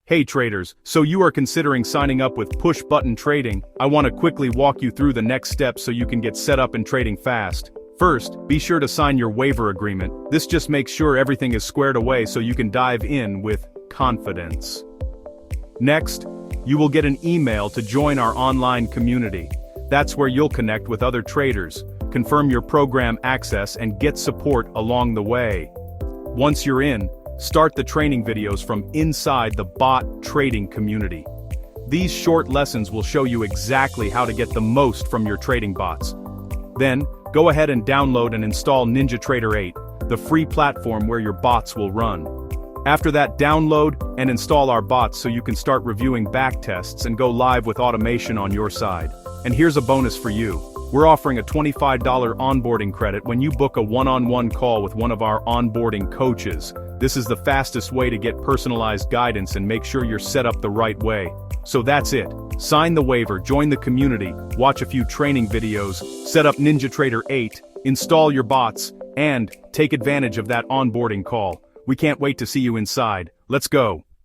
Hey traders, so you are considering signing up with push-button trading? I want to quickly walk you through the next steps so you can get set up and trading fast. First, be sure to sign your waiver agreement. This just makes sure everything is squared away so you can dive in with confidence. Next, you will get an email to join our online community. That's where you'll connect with other traders, confirm your program access and get support along the way. Once you're in, start the training videos from inside the bot trading community. These short lessons will show you exactly how to get the most from your trading bots. Then, go ahead and download and install NinjaTrader 8, the free platform where your bots will run. After that, download and install our bots so you can start reviewing backtests and go live with automation on your side. And here's a bonus for you. We're offering a $25 onboarding credit when you book a one-on-one call with one of our onboarding coaches. This is the fastest way to get personalized guidance and make sure you're set up the right way. So that's it. Sign the waiver, join the community, watch a few training videos, set up NinjaTrader 8, install your bots, and take advantage of that onboarding call. We can't wait to see you inside. Let's go.